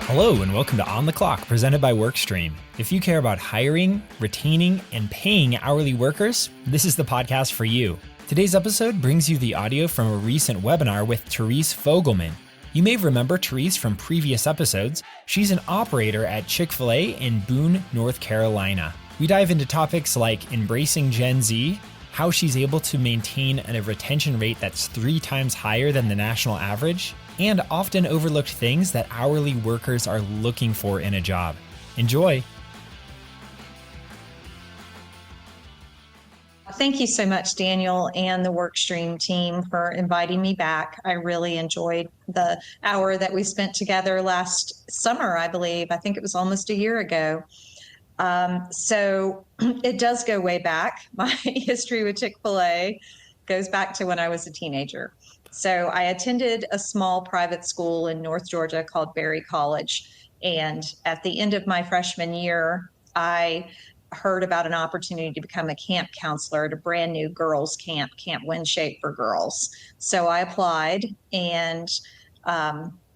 Hello and welcome to On the Clock, presented by WorkStream. If you care about hiring, retaining, and paying hourly workers, this is the podcast for you. Today's episode brings you the audio from a recent webinar with Terese Fogleman. You may remember Terese from previous episodes. She's an operator at Chick-fil-A in Boone, North Carolina. We dive into topics like embracing Gen Z, how she's able to maintain a retention rate that's 3 times higher than the national average, and often overlooked things that hourly workers are looking for in a job. Enjoy. Thank you so much, Daniel and the WorkStream team, for inviting me back. I really enjoyed the hour that we spent together last summer, I believe. I think it was almost a year ago. So it does go way back. My history with Chick-fil-A goes back to when I was a teenager. So I attended a small private school in North Georgia called Berry College. And at the end of my freshman year, I heard about an opportunity to become a camp counselor at a brand new girls camp, Camp Windshape for girls. So I applied, and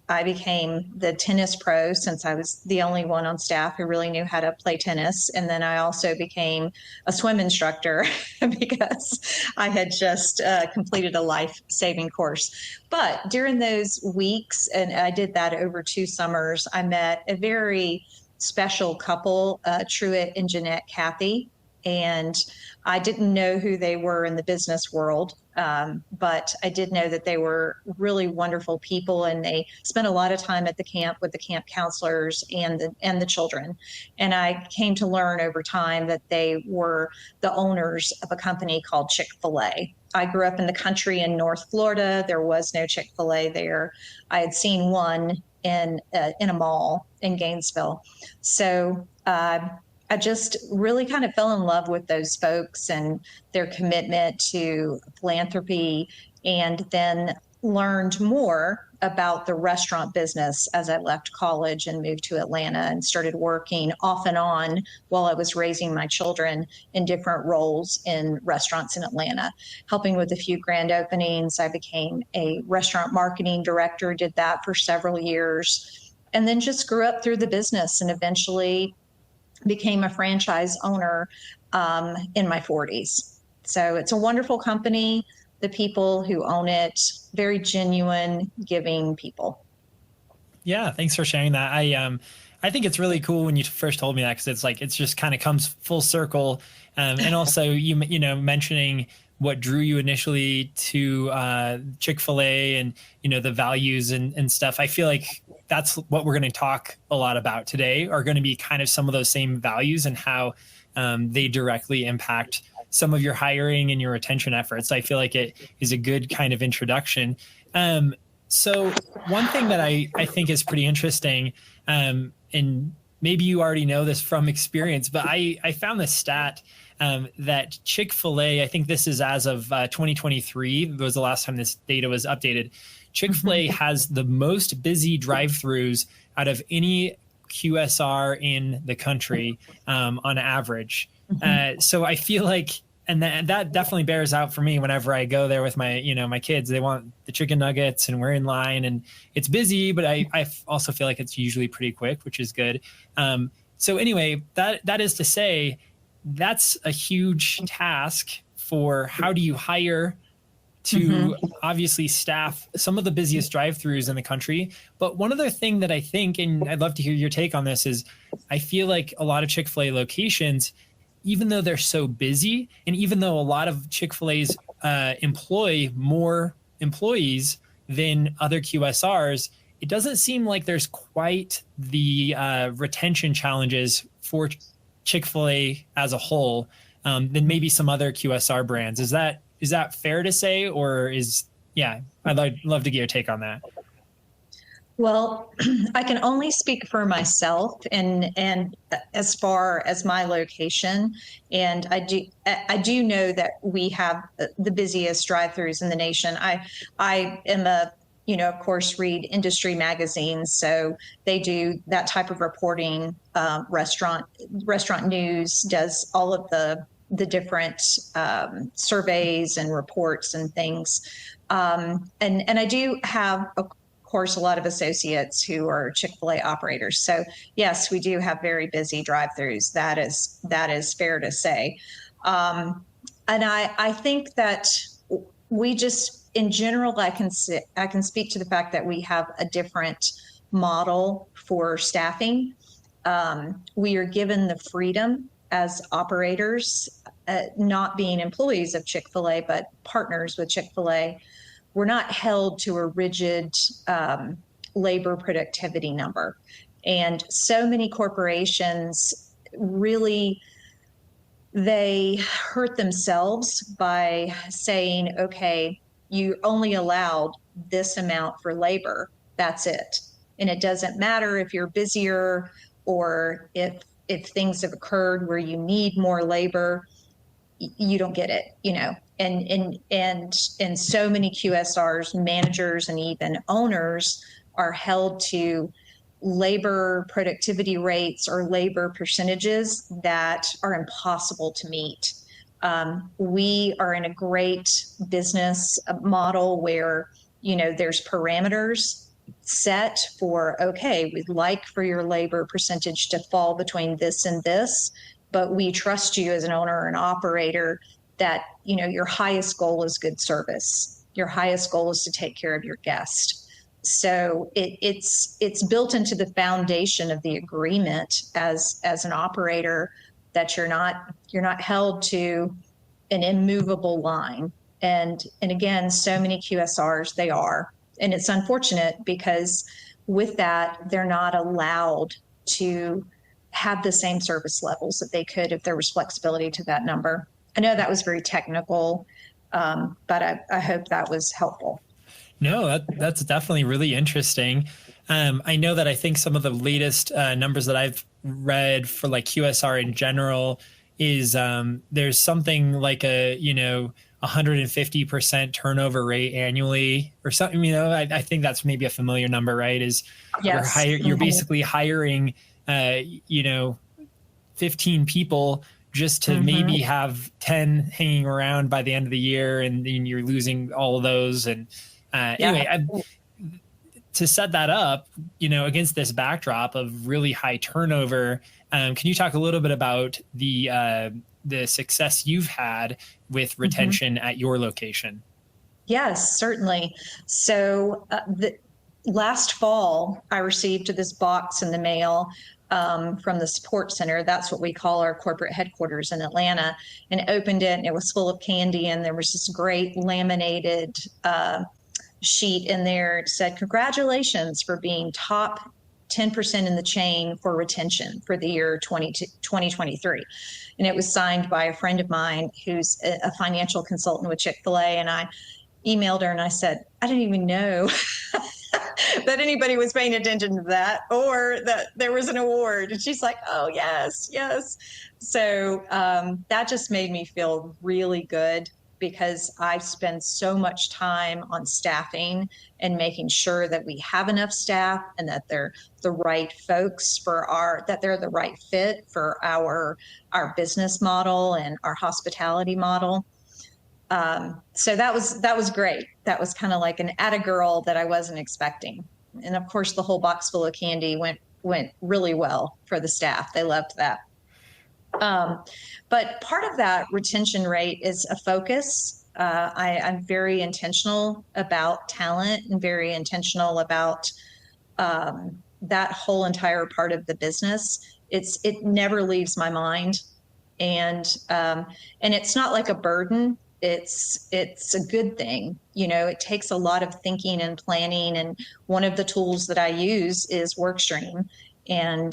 I became the tennis pro, since I was the only one on staff who really knew how to play tennis. And then I also became a swim instructor because I had just completed a life-saving course. But during those weeks, and I did that over 2 summers, I met a very special couple, Truett and Jeanette Cathy. And I didn't know who they were in the business world, but I did know that they were really wonderful people, and they spent a lot of time at the camp with the camp counselors and the children. And I came to learn over time that they were the owners of a company called Chick-fil-A. I grew up in the country in North Florida. There was no Chick-fil-A there. I had seen one in a mall in Gainesville. So I just really kind of fell in love with those folks and their commitment to philanthropy, and then learned more about the restaurant business as I left college and moved to Atlanta and started working off and on while I was raising my children in different roles in restaurants in Atlanta, helping with a few grand openings. I became a restaurant marketing director, did that for several years, and then just grew up through the business and eventually became a franchise owner in my 40s. So it's a wonderful company. The people who own it, very genuine, giving people. Yeah, thanks for sharing that. I think it's really cool when you first told me that, because it's like it's just kind of comes full circle, and also you mentioning what drew you initially to Chick-fil-A and the values and stuff. I feel like that's what we're going to talk a lot about today, are going to be kind of some of those same values and how they directly impact some of your hiring and your retention efforts. I feel like it is a good kind of introduction. So one thing that I think is pretty interesting, and maybe you already know this from experience, but I found this stat that Chick-fil-A, I think this is as of 2023, was the last time this data was updated. Chick-fil-A has the most busy drive-thrus out of any QSR in the country on average. So I feel like, and that definitely bears out for me whenever I go there with my, my kids. They want the chicken nuggets and we're in line and it's busy, but I also feel like it's usually pretty quick, which is good. So anyway, that is to say, that's a huge task for how do you hire to obviously staff some of the busiest drive-thrus in the country. But one other thing that I think, and I'd love to hear your take on this, is I feel like a lot of Chick-fil-A locations, even though they're so busy, and even though a lot of Chick-fil-A's employ more employees than other QSRs, it doesn't seem like there's quite the retention challenges for Chick-fil-A as a whole than maybe some other QSR brands. Is that fair to say, or I'd love to get your take on that. Well, I can only speak for myself and as far as my location, and I do know that we have the busiest drive-thrus in the nation. I am of course, read industry magazines, so they do that type of reporting. Restaurant News does all of the different surveys and reports and things. And I do have course, a lot of associates who are Chick-fil-A operators. So yes, we do have very busy drive-throughs. That is fair to say. And I think that we just, in general, I can speak to the fact that we have a different model for staffing. We are given the freedom as operators, not being employees of Chick-fil-A, but partners with Chick-fil-A. We're not held to a rigid labor productivity number. And so many corporations really, they hurt themselves by saying, okay, you only allowed this amount for labor, that's it. And it doesn't matter if you're busier or if things have occurred where you need more labor, you don't get it, you know. And so many QSRs, managers, and even owners are held to labor productivity rates or labor percentages that are impossible to meet. We are in a great business model where, you know, there's parameters set for, okay, we'd like for your labor percentage to fall between this and this, but we trust you as an owner or an operator that, you know, your highest goal is good service. Your highest goal is to take care of your guest. So it's built into the foundation of the agreement as an operator that you're not held to an immovable line. And again, so many QSRs, they are. And it's unfortunate because with that, they're not allowed to have the same service levels that they could if there was flexibility to that number. I know that was very technical, but I hope that was helpful. No, that's definitely really interesting. I know that I think some of the latest numbers that I've read for like QSR in general is there's something like a, you know, 150% turnover rate annually or something. You know, I think that's maybe a familiar number, right? Is yes. You're basically hiring, you know, 15 people just to maybe have 10 hanging around by the end of the year, and then you're losing all of those. And anyway, to set that up, you know, against this backdrop of really high turnover, can you talk a little bit about the success you've had with retention at your location? Yes, certainly. So last fall, I received this box in the mail from the support center. That's what we call our corporate headquarters in Atlanta, and opened it, and it was full of candy, and there was this great laminated sheet in there. It said, "Congratulations for being top 10% in the chain for retention for the year 2023. And it was signed by a friend of mine who's a financial consultant with Chick-fil-A. And I emailed her and I said, I didn't even know that anybody was paying attention to that or that there was an award. And she's like, oh, yes, yes. So that just made me feel really good, because I spend so much time on staffing and making sure that we have enough staff and that they're the right folks that they're the right fit for our business model and our hospitality model. So that was great. That was kind of like an atta girl that I wasn't expecting. And of course, the whole box full of candy went really well for the staff. They loved that. But part of that retention rate is a focus. I'm very intentional about talent and very intentional about that whole entire part of the business. It never leaves my mind, and it's not like a burden. It's a good thing. You know, it takes a lot of thinking and planning. And one of the tools that I use is Workstream. And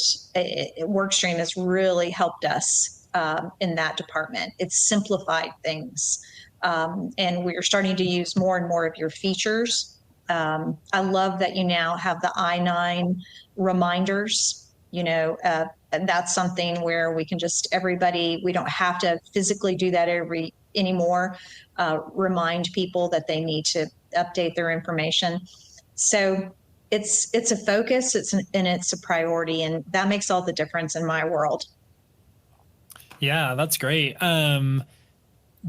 Workstream has really helped us in that department. It's simplified things. And we're starting to use more and more of your features. I love that you now have the I-9 reminders. You know, and that's something where we can just, we don't have to physically do that anymore, remind people that they need to update their information. So it's a focus, and it's a priority, and that makes all the difference in my world. Yeah, that's great.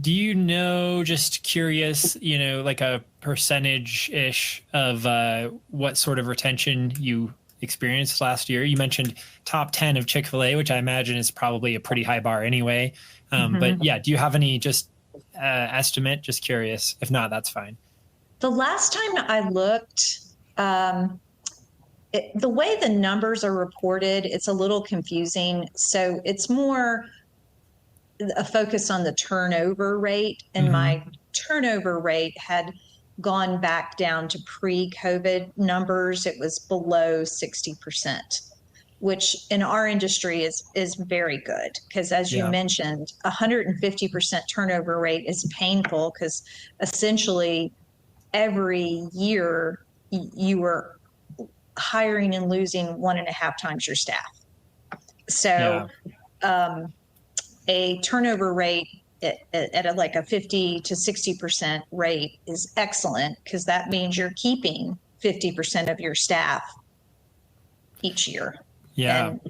Do you know, just curious, like a percentage-ish of what sort of retention you experienced last year? You mentioned top 10 of Chick-fil-A, which I imagine is probably a pretty high bar anyway. But yeah, do you have any just estimate? Just curious. If not, that's fine. The last time I looked, the way the numbers are reported, it's a little confusing. So it's more a focus on the turnover rate, and my turnover rate had gone back down to pre-COVID numbers. It was below 60%, which in our industry is very good, because as you mentioned, 150% turnover rate is painful, because essentially every year you were hiring and losing 1.5 times your staff. So a turnover rate at like a 50 to 60% rate is excellent, because that means you're keeping 50% of your staff each year. Yeah. And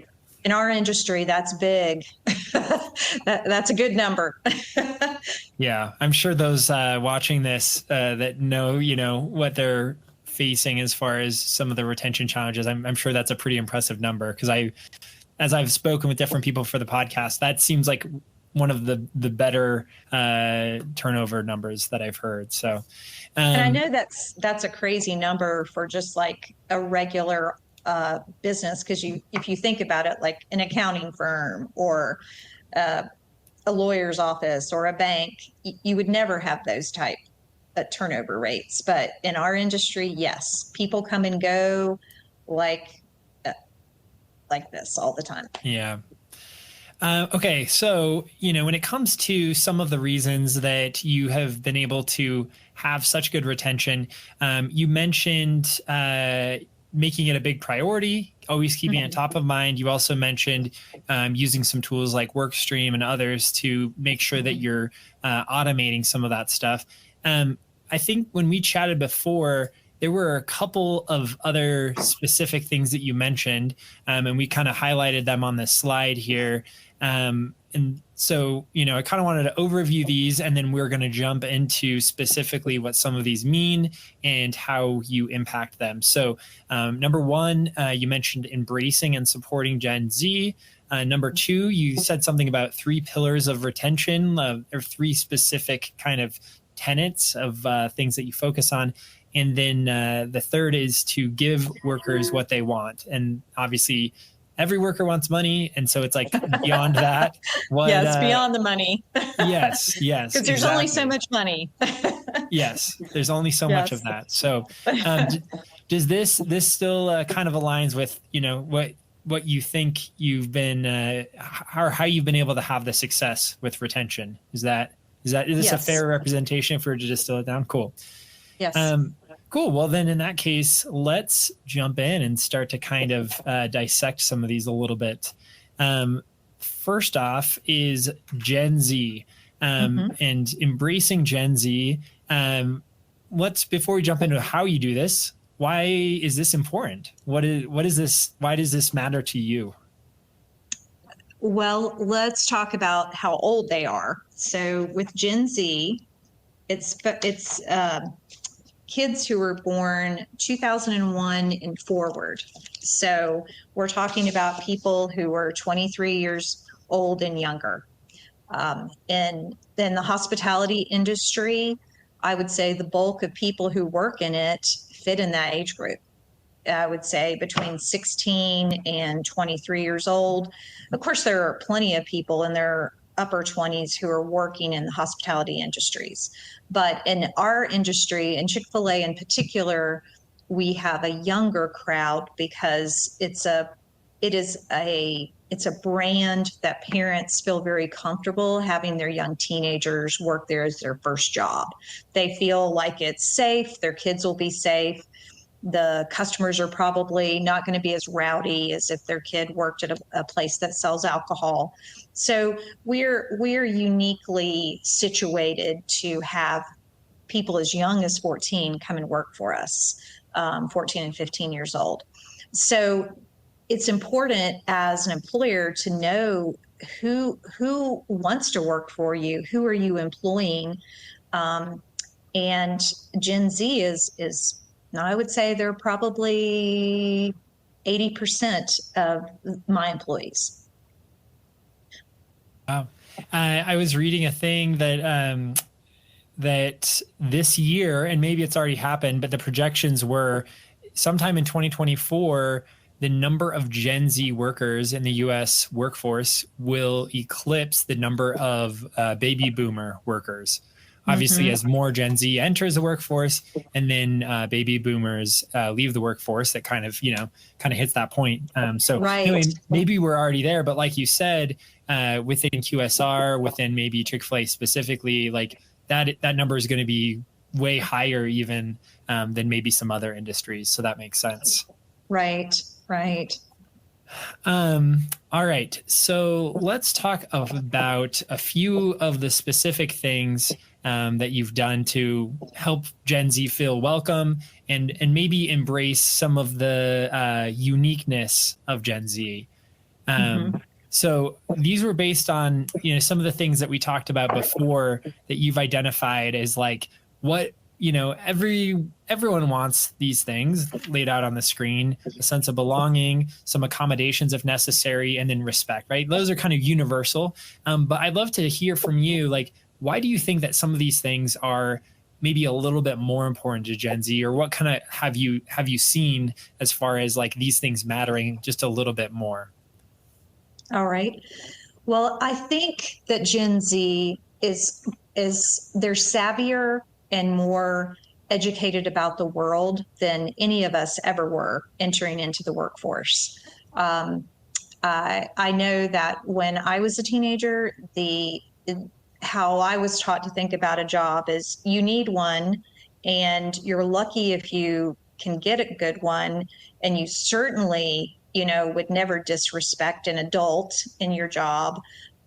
in our industry, that's big. That's a good number. Yeah. I'm sure those watching this that know, what they're facing as far as some of the retention challenges, I'm sure that's a pretty impressive number, because as I've spoken with different people for the podcast, that seems like one of the better turnover numbers that I've heard. So, and I know that's a crazy number for just like a regular business, because if you think about it, like an accounting firm or a lawyer's office or a bank, you would never have those type of turnover rates. But in our industry, yes, people come and go like this all the time. Yeah. Okay. So, when it comes to some of the reasons that you have been able to have such good retention, you mentioned making it a big priority, always keeping it top of mind. You also mentioned using some tools like Workstream and others to make sure that you're automating some of that stuff. I think when we chatted before, there were a couple of other specific things that you mentioned, and we kind of highlighted them on this slide here. And so, I kind of wanted to overview these, and then we're going to jump into specifically what some of these mean and how you impact them. So number one, you mentioned embracing and supporting Gen Z. Number two, you said something about 3 pillars of retention, or 3 specific kind of tenets of things that you focus on. And then the third is to give workers what they want. And obviously, every worker wants money. And so it's like beyond that. Yes, beyond the money. Yes. Because there's only so much money. Yes, there's only so much of that. So does this still kind of aligns with, what you think you've been, how you've been able to have the success with retention? Is this a fair representation if we were to distill it down? Cool. Yes. Cool. Well, then in that case, let's jump in and start to kind of dissect some of these a little bit. First off is Gen Z and embracing Gen Z. Before we jump into how you do this, why is this important? What is this? Why does this matter to you? Well, let's talk about how old they are. So with Gen Z, it's kids who were born 2001 and forward. So we're talking about people who are 23 years old and younger. And then the hospitality industry, I would say the bulk of people who work in it fit in that age group. I would say between 16 and 23 years old. Of course, there are plenty of people in their upper 20s who are working in the hospitality industries. But in our industry, in Chick-fil-A in particular, we have a younger crowd, because it's a brand that parents feel very comfortable having their young teenagers work there as their first job. They feel like it's safe, their kids will be safe. The customers are probably not going to be as rowdy as if their kid worked at a place that sells alcohol. So we're uniquely situated to have people as young as 14 come and work for us, 14 and 15 years old. So it's important as an employer to know who wants to work for you? Who are you employing? And Gen Z is I would say they're probably 80% of my employees. Wow. I was reading a thing that this year, and maybe it's already happened, but the projections were sometime in 2024, the number of Gen Z workers in the US workforce will eclipse the number of baby boomer workers. Obviously, Mm-hmm. as more Gen Z enters the workforce and then baby boomers leave the workforce, that kind of hits that point. So Right. anyway, maybe we're already there, but like you said, within QSR, within maybe Chick-fil-A specifically, like that number is going to be way higher even than maybe some other industries. So that makes sense. Right. Right. All right. So let's talk about a few of the specific things that you've done to help Gen Z feel welcome and maybe embrace some of the uniqueness of Gen Z. Mm-hmm. So these were based on, some of the things that we talked about before that you've identified as like what, everyone wants these things laid out on the screen, a sense of belonging, some accommodations if necessary, and then respect, right? Those are kind of universal. But I'd love to hear from you, like, why do you think that some of these things are maybe a little bit more important to Gen Z, or what kind of have you seen as far as like these things mattering just a little bit more? All right. Well, I think that Gen Z is they're savvier and more educated about the world than any of us ever were entering into the workforce. I know that when I was a teenager, how I was taught to think about a job is you need one, and you're lucky if you can get a good one, and you certainly would never disrespect an adult in your job,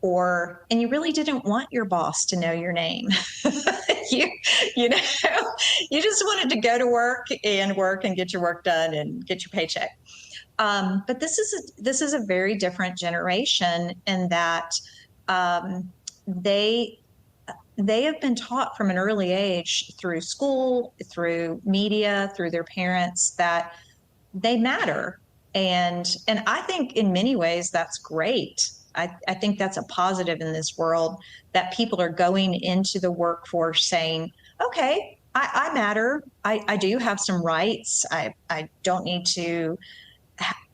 and you really didn't want your boss to know your name. you you know you just wanted to go to work and get your work done and get your paycheck. But this is a very different generation in that they have been taught from an early age through school, through media, through their parents that they matter. And I think in many ways that's great. I think that's a positive in this world, that people are going into the workforce saying, okay, I matter. I do have some rights. I don't need to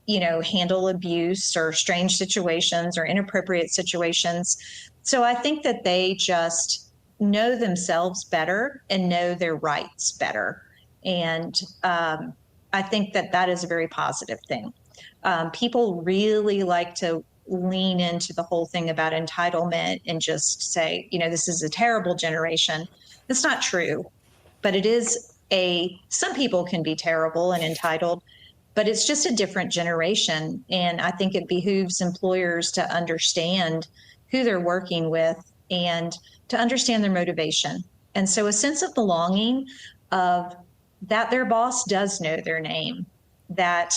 handle abuse or strange situations or inappropriate situations. So I think that they just know themselves better and know their rights better. And I think that is a very positive thing. People really like to lean into the whole thing about entitlement and just say, this is a terrible generation. That's not true, but it is some people can be terrible and entitled, but it's just a different generation. And I think it behooves employers to understand who they're working with and to understand their motivation. And so a sense of belonging, of that their boss does know their name, that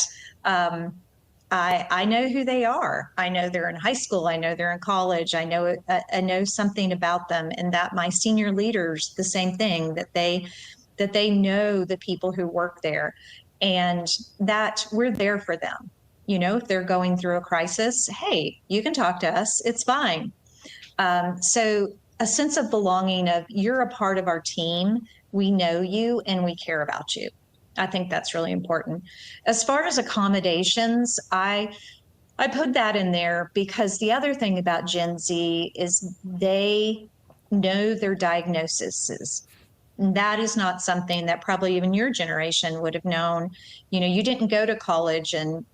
I know who they are. I know they're in high school. I know they're in college. I know something about them, and that my senior leaders, the same thing, that they know the people who work there, and that we're there for them. If they're going through a crisis, hey, you can talk to us. It's fine. So a sense of belonging, of you're a part of our team. We know you and we care about you. I think that's really important. As far as accommodations, I put that in there because the other thing about Gen Z is they know their diagnoses. That is not something that probably even your generation would have known. You didn't go to college and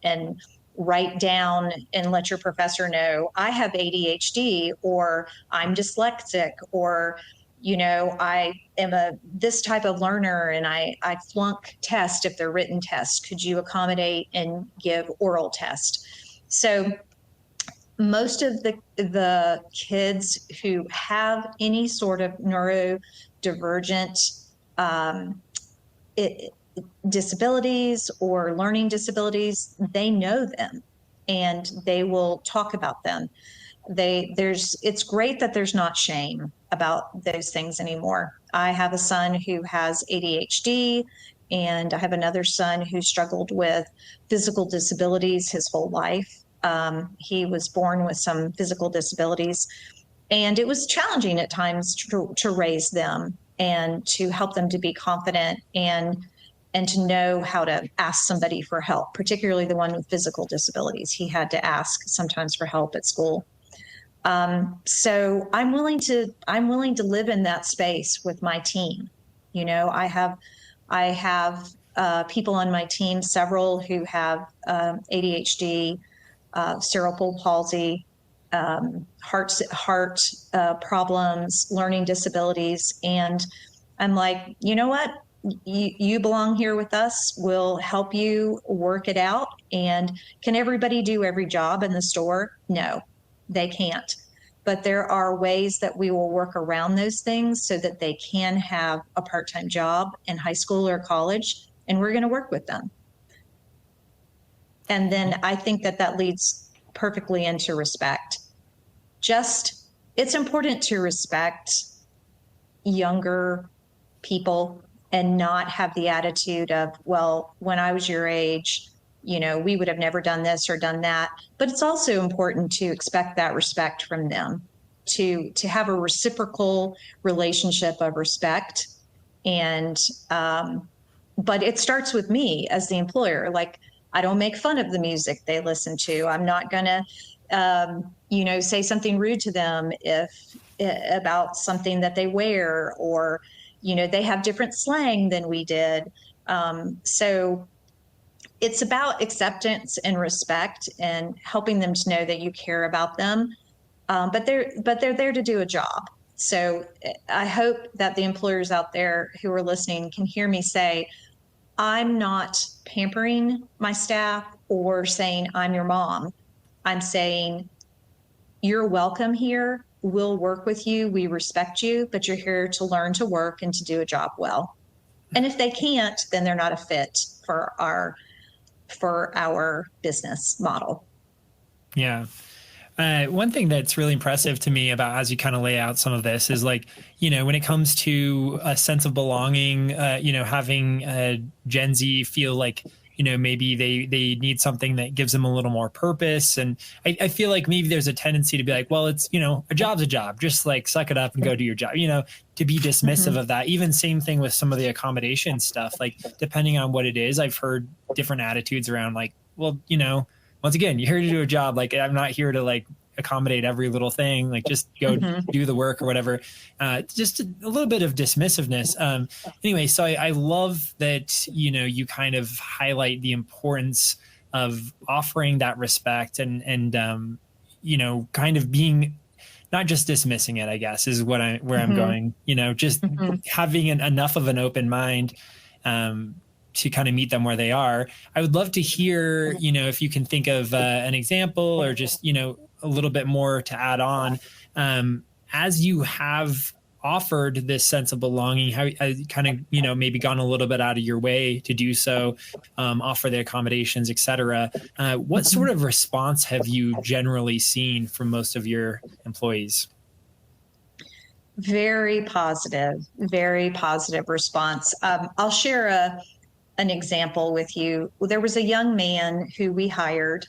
write down and let your professor know, I have ADHD, or I'm dyslexic, or I am this type of learner and I flunk tests if they're written tests. Could you accommodate and give oral tests? So most of the kids who have any sort of neurodivergent disabilities or learning disabilities, they know them and they will talk about them. It's great that there's not shame about those things anymore. I have a son who has ADHD, and I have another son who struggled with physical disabilities his whole life. He was born with some physical disabilities, and it was challenging at times to raise them and to help them to be confident and to know how to ask somebody for help, particularly the one with physical disabilities. He had to ask sometimes for help at school. So I'm willing to live in that space with my team. You know, I have people on my team, several who have ADHD, cerebral palsy, heart problems, learning disabilities, and I'm like, you know what? You belong here with us. We'll help you work it out. And can everybody do every job in the store? No, they can't. But there are ways that we will work around those things so that they can have a part-time job in high school or college, and we're going to work with them. And then I think that leads perfectly into respect. It's important to respect younger people and not have the attitude of, well, when I was your age, you know, we would have never done this or done that. But it's also important to expect that respect from them, to have a reciprocal relationship of respect. And but it starts with me as the employer. Like, I don't make fun of the music they listen to. I'm not gonna say something rude to them about something that they wear, or they have different slang than we did. So it's about acceptance and respect and helping them to know that you care about them. But they're there to do a job. So I hope that the employers out there who are listening can hear me say, I'm not pampering my staff or saying I'm your mom. I'm saying you're welcome here. We'll work with you. We respect you, but you're here to learn to work and to do a job well. And if they can't, then they're not a fit for our business model. Yeah. One thing that's really impressive to me about as you kind of lay out some of this is like, when it comes to a sense of belonging, having Gen Z feel like, maybe they need something that gives them a little more purpose. And I feel like maybe there's a tendency to be like, well, it's, a job's a job, just like suck it up and go do your job, to be dismissive of that. Even same thing with some of the accommodation stuff, like depending on what it is, I've heard different attitudes around like, well, once again, you're here to do a job. Like, I'm not here to like accommodate every little thing. Like, just go do the work or whatever. Just a little bit of dismissiveness. Anyway, so I love that, you kind of highlight the importance of offering that respect and kind of being not just dismissing it, I guess, is where I'm going, just having enough of an open mind, to kind of meet them where they are. I would love to hear, if you can think of an example or just, a little bit more to add on, as you have offered this sense of belonging, how kind of, maybe gone a little bit out of your way to do so, offer the accommodations, et cetera. What sort of response have you generally seen from most of your employees? Very positive response. I'll share an example with you. There was a young man who we hired,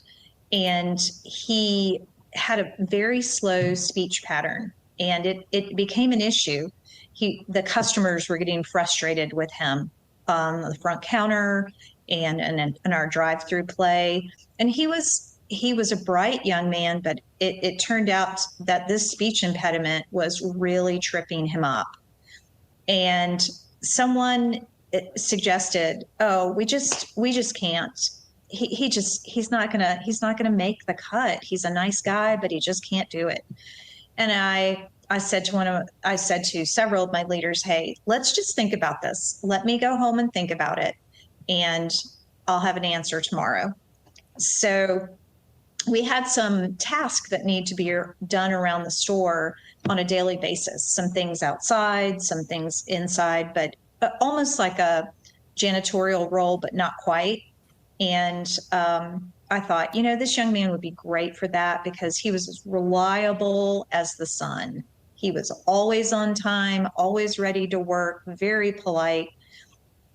and he had a very slow speech pattern, and it became an issue. The customers were getting frustrated with him on the front counter and in our drive-through play. And he was a bright young man, but it turned out that this speech impediment was really tripping him up. And someone suggested, oh, we just can't. He's not gonna make the cut. He's a nice guy, but he just can't do it. And I said to several of my leaders, hey, let's just think about this. Let me go home and think about it, and I'll have an answer tomorrow. So we had some tasks that need to be done around the store on a daily basis. Some things outside, some things inside, but almost like a janitorial role, but not quite. And I thought, you know, this young man would be great for that because he was as reliable as the sun. He was always on time, always ready to work, very polite.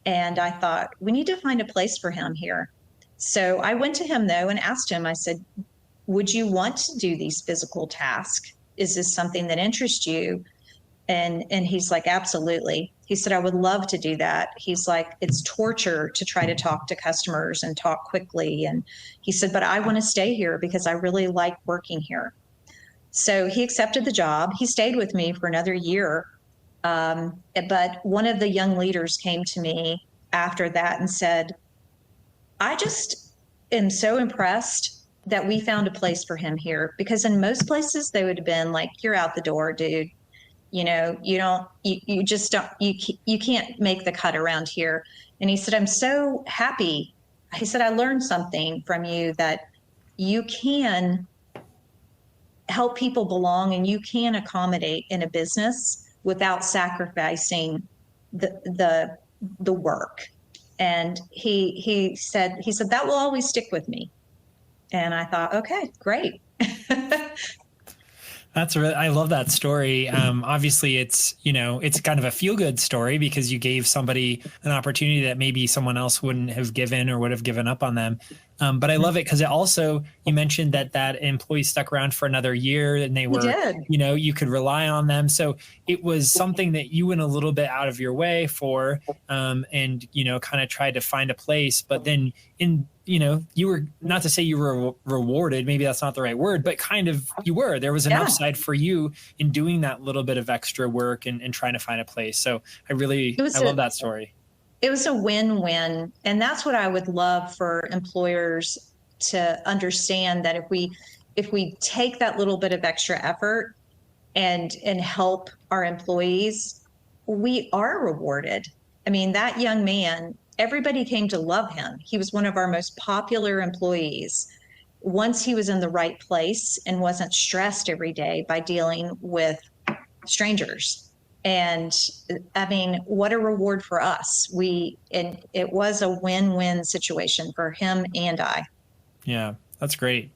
And I thought, we need to find a place for him here. So I went to him, though, and asked him, I said, would you want to do these physical tasks? Is this something that interests you? And he's like, absolutely. He said, I would love to do that. He's like, it's torture to try to talk to customers and talk quickly. And he said, but I want to stay here because I really like working here. So he accepted the job. He stayed with me for another year. But one of the young leaders came to me after that and said, I just am so impressed that we found a place for him here, because in most places they would have been like, you're out the door, dude. You know, you just don't, you can't make the cut around here. And he said, I'm so happy. He said, I learned something from you, that you can help people belong and you can accommodate in a business without sacrificing the work. And he said that will always stick with me. And I thought, okay, great. I love that story. Obviously it's, you know, it's kind of a feel good story because you gave somebody an opportunity that maybe someone else wouldn't have given or would have given up on them. But I love it because it also, you mentioned that employee stuck around for another year and they were, you know, you could rely on them. So it was something that you went a little bit out of your way for, and, you know, kind of tried to find a place, but then you know, you were, not to say you were rewarded, maybe that's not the right word, but kind of you were. There was an upside for you in doing that little bit of extra work and trying to find a place. So I love that story. It was a win-win. And that's what I would love for employers to understand, that if we take that little bit of extra effort and help our employees, we are rewarded. I mean, that young man, everybody came to love him. He was one of our most popular employees. Once he was in the right place and wasn't stressed every day by dealing with strangers. And I mean, what a reward for us. It was a win-win situation for him and I. Yeah, that's great.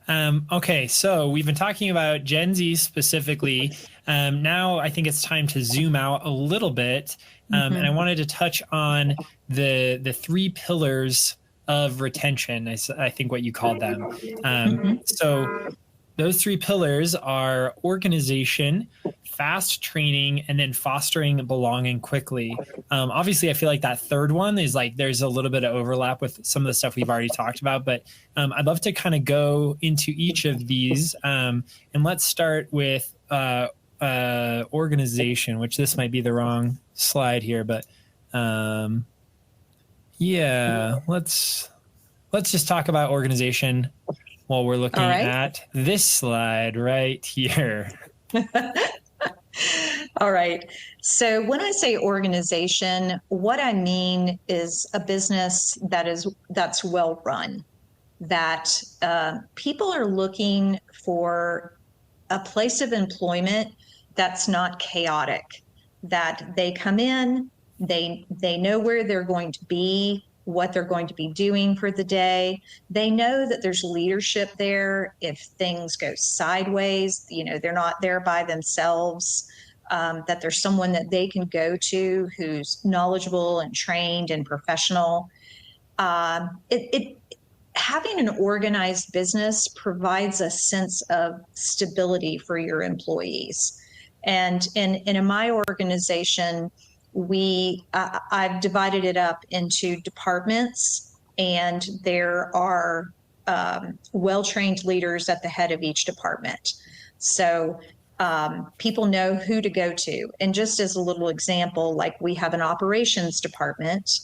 Okay, so we've been talking about Gen Z specifically. Now I think it's time to zoom out a little bit. And I wanted to touch on the 3 pillars of retention, I think what you called them. So those 3 pillars are organization, fast training, and then fostering belonging quickly. Obviously, I feel like that third one is like there's a little bit of overlap with some of the stuff we've already talked about, but I'd love to kind of go into each of these. And let's start with organization, which this might be the wrong slide here, but yeah, let's just talk about organization while we're looking at this slide right here. All right. So when I say organization, what I mean is a business that's well run, that people are looking for a place of employment that's not chaotic, that they come in, they know where they're going to be, what they're going to be doing for the day. They know that there's leadership there if things go sideways. You know, they're not there by themselves, that there's someone that they can go to who's knowledgeable and trained and professional. Having an organized business provides a sense of stability for your employees. And in my organization, I've divided it up into departments, and there are well-trained leaders at the head of each department. So people know who to go to. And just as a little example, like we have an operations department,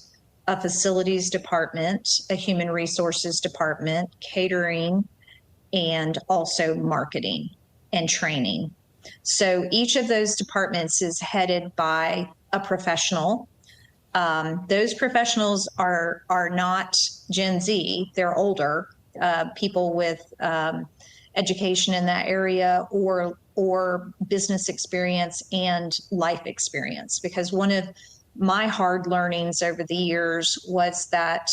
a facilities department, a human resources department, catering, and also marketing and training. So each of those departments is headed by a professional. Those professionals are not Gen Z, they're older, people with education in that area or business experience and life experience. Because one of my hard learnings over the years was that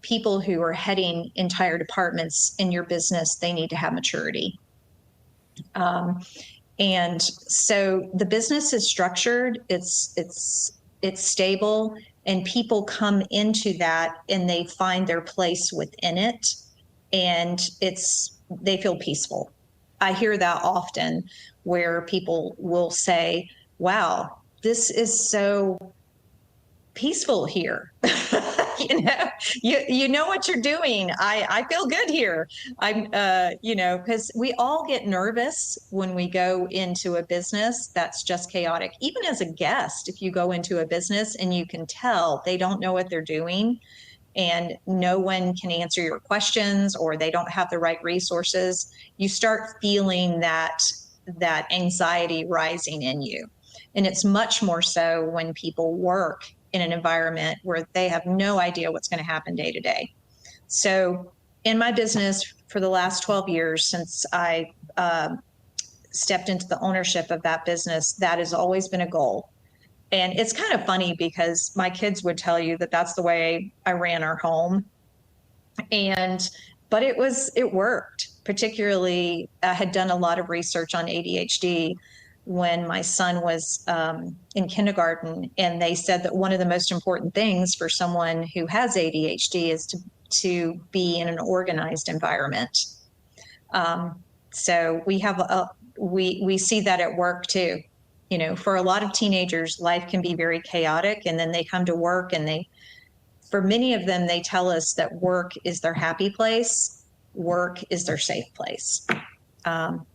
people who are heading entire departments in your business, they need to have maturity. And so the business is structured, it's stable, and people come into that and they find their place within it, and they feel peaceful. I hear that often, where people will say, wow, this is so peaceful here. You know what you're doing. I feel good here. Because we all get nervous when we go into a business that's just chaotic. Even as a guest, if you go into a business and you can tell they don't know what they're doing and no one can answer your questions, or they don't have the right resources, you start feeling that anxiety rising in you. And it's much more so when people work in an environment where they have no idea what's going to happen day to day. So in my business for the last 12 years, since I stepped into the ownership of that business, that has always been a goal. And it's kind of funny because my kids would tell you that that's the way I ran our home. But it worked. Particularly, I had done a lot of research on ADHD when my son was in kindergarten, and they said that one of the most important things for someone who has ADHD is to be in an organized environment. So we see that at work too. For a lot of teenagers, life can be very chaotic, and then they come to work, and for many of them, they tell us that work is their happy place, work is their safe place. And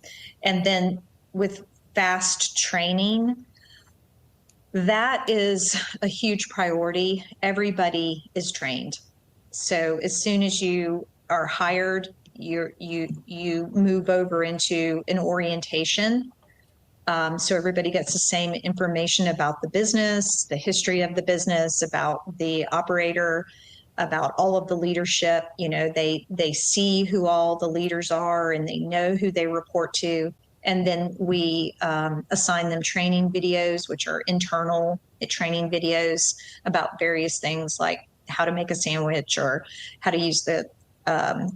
then with fast training, that is a huge priority. Everybody is trained. So as soon as you are hired, you move over into an orientation. So everybody gets the same information about the business, the history of the business, about the operator, about all of the leadership. They see who all the leaders are, and they know who they report to. And then we assign them training videos, which are internal training videos about various things like how to make a sandwich or how to use the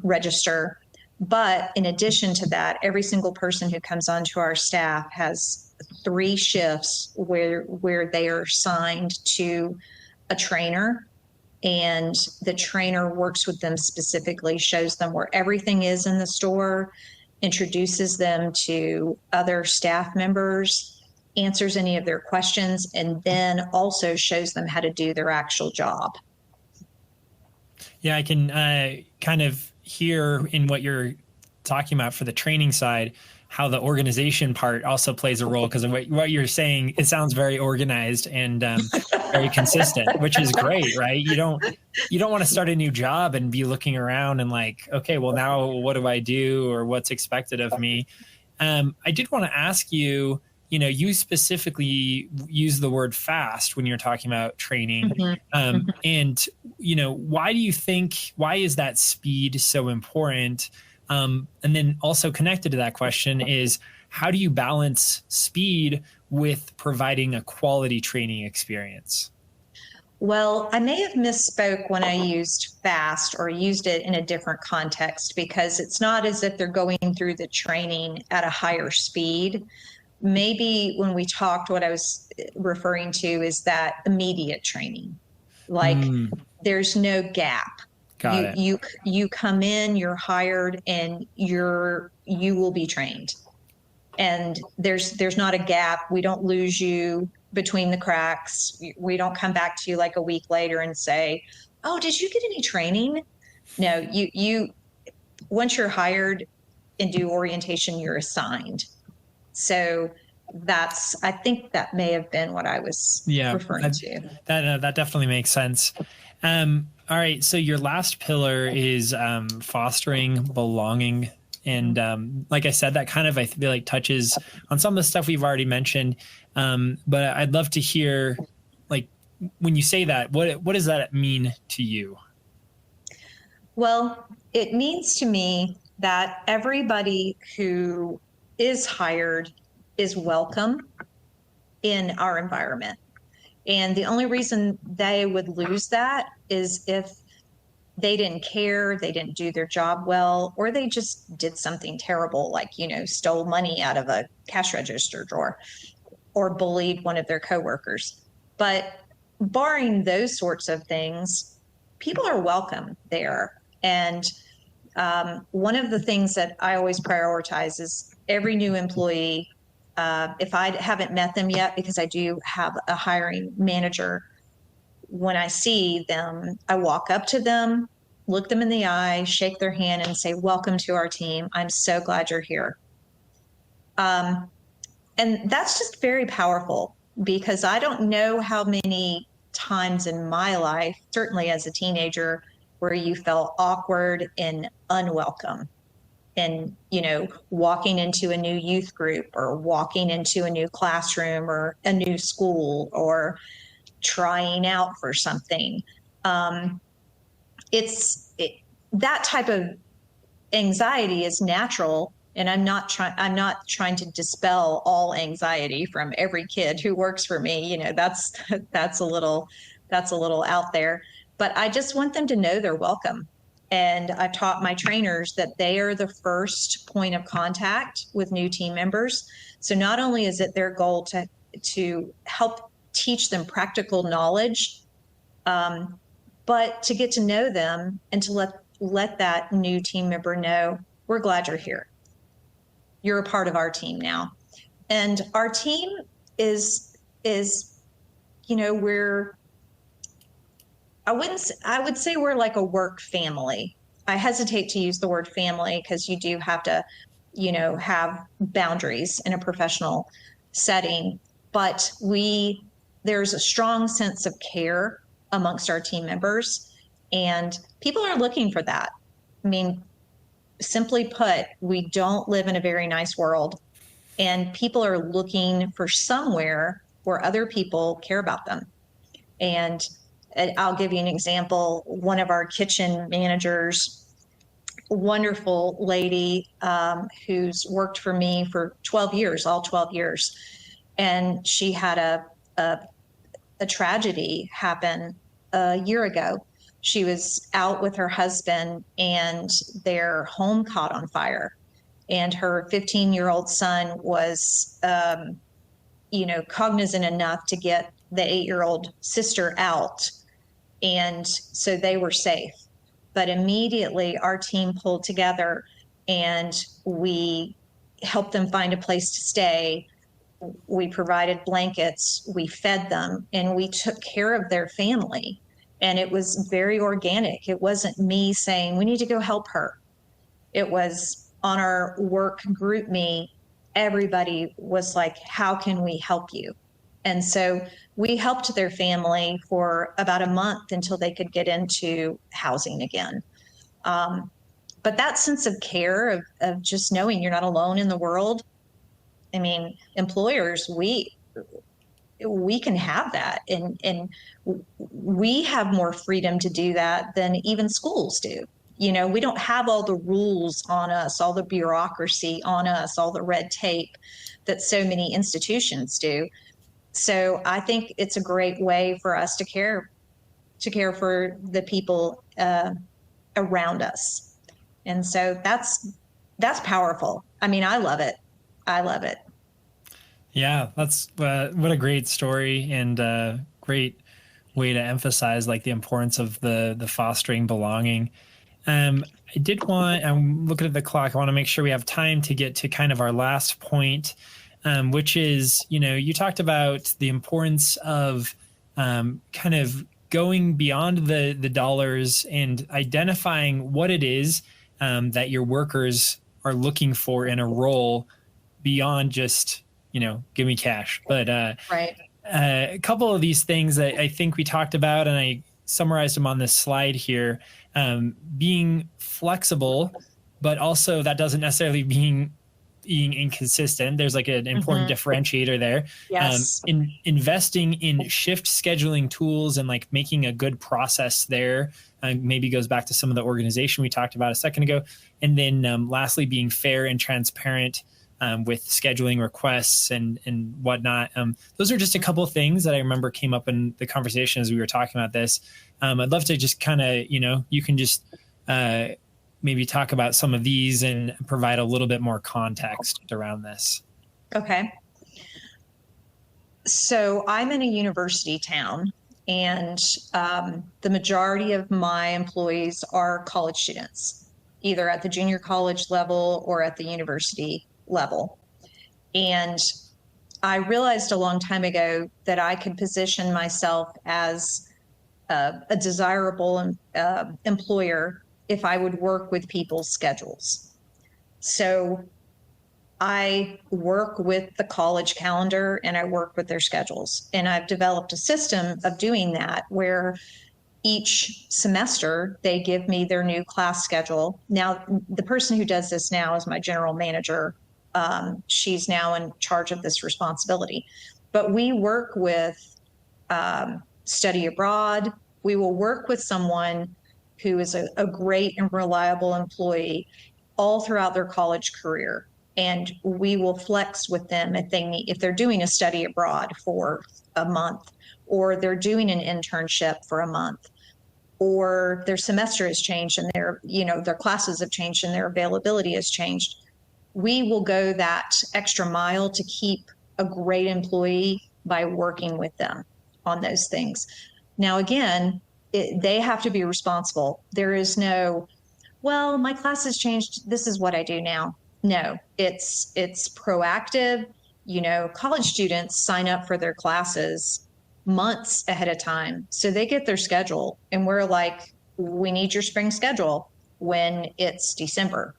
register. But in addition to that, every single person who comes onto our staff has 3 shifts where they are assigned to a trainer, and the trainer works with them specifically, shows them where everything is in the store, introduces them to other staff members, answers any of their questions, and then also shows them how to do their actual job. Yeah, I can kind of hear in what you're talking about for the training side, how the organization part also plays a role, because of what you're saying, it sounds very organized and very consistent, which is great, right? You don't want to start a new job and be looking around and like, okay, well now what do I do, or what's expected of me? I did want to ask you, you specifically use the word fast when you're talking about training. And, why is that speed so important? And then also connected to that question is, how do you balance speed with providing a quality training experience? Well, I may have misspoke when I used fast, or used it in a different context, because it's not as if they're going through the training at a higher speed. Maybe when we talked, what I was referring to is that immediate training. Like there's no gap. Got it. You come in, you're hired, and you will be trained. And there's not a gap. We don't lose you between the cracks. We don't come back to you like a week later and say, "Oh, did you get any training?" No, you once you're hired and do orientation, you're assigned. So I think that may have been what I was referring to. That definitely makes sense. All right. So your last pillar is fostering belonging. And like I said, that kind of, I feel like, touches on some of the stuff we've already mentioned. But I'd love to hear, like, when you say that, what does that mean to you? Well, it means to me that everybody who is hired is welcome in our environment. And the only reason they would lose that is if they didn't care, they didn't do their job well, or they just did something terrible, like, stole money out of a cash register drawer or bullied one of their coworkers. But barring those sorts of things, people are welcome there. And one of the things that I always prioritize is every new employee. If I haven't met them yet, because I do have a hiring manager, when I see them, I walk up to them, look them in the eye, shake their hand, and say, "Welcome to our team. I'm so glad you're here." And that's just very powerful, because I don't know how many times in my life, certainly as a teenager, where you felt awkward and unwelcome. And, walking into a new youth group, or walking into a new classroom, or a new school, or trying out for something. That type of anxiety is natural. And I'm not trying to dispel all anxiety from every kid who works for me. That's a little out there, but I just want them to know they're welcome. And I've taught my trainers that they are the first point of contact with new team members. So not only is it their goal to help teach them practical knowledge, but to get to know them and to let that new team member know, we're glad you're here. You're a part of our team now. And our team is I would say we're like a work family. I hesitate to use the word family, because you do have to, have boundaries in a professional setting. But there's a strong sense of care amongst our team members, and people are looking for that. I mean, simply put, we don't live in a very nice world, and people are looking for somewhere where other people care about them. And I'll give you an example. One of our kitchen managers, wonderful lady, who's worked for me for 12 years, all 12 years. And she had a tragedy happen a year ago. She was out with her husband, and their home caught on fire. And her 15-year-old son was, cognizant enough to get the 8-year-old sister out. And so they were safe. But immediately our team pulled together, and we helped them find a place to stay. We provided blankets, we fed them, and we took care of their family. And it was very organic. It wasn't me saying, we need to go help her. It was on our work group me, everybody was like, how can we help you? And so we helped their family for about a month until they could get into housing again. But that sense of care, of just knowing you're not alone in the world. I mean, employers, we can have that, and we have more freedom to do that than even schools do. We don't have all the rules on us, all the bureaucracy on us, all the red tape that so many institutions do. So I think it's a great way for us to care for the people around us. And so that's powerful. I mean, I love it. Yeah, that's what a great story, and great way to emphasize like the importance of the fostering belonging. I'm looking at the clock. I want to make sure we have time to get to kind of our last point, which is, you talked about the importance of kind of going beyond the dollars and identifying what it is that your workers are looking for in a role beyond just, give me cash. But Right. A couple of these things that I think we talked about, and I summarized them on this slide here, being flexible, but also that doesn't necessarily being inconsistent. There's like an important differentiator there. Yes. Investing in shift scheduling tools and like making a good process there, maybe goes back to some of the organization we talked about a second ago. And then lastly, being fair and transparent with scheduling requests and whatnot. Those are just a couple of things that I remember came up in the conversation as we were talking about this. I'd love to just kind of, you can just maybe talk about some of these and provide a little bit more context around this. Okay. So I'm in a university town, and the majority of my employees are college students, either at the junior college level or at the university level. And I realized a long time ago that I could position myself as a desirable employer if I would work with people's schedules. So I work with the college calendar and I work with their schedules. And I've developed a system of doing that where each semester they give me their new class schedule. Now, the person who does this now is my general manager. She's now in charge of this responsibility. But we work with study abroad. We will work with someone who is a great and reliable employee all throughout their college career. And we will flex with them if they're doing a study abroad for a month, or they're doing an internship for a month, or their semester has changed and their classes have changed and their availability has changed. We will go that extra mile to keep a great employee by working with them on those things. Now, again, they have to be responsible. There is no, well, my class has changed, this is what I do now. No, it's proactive. College students sign up for their classes months ahead of time. So they get their schedule and we're like, we need your spring schedule when it's December.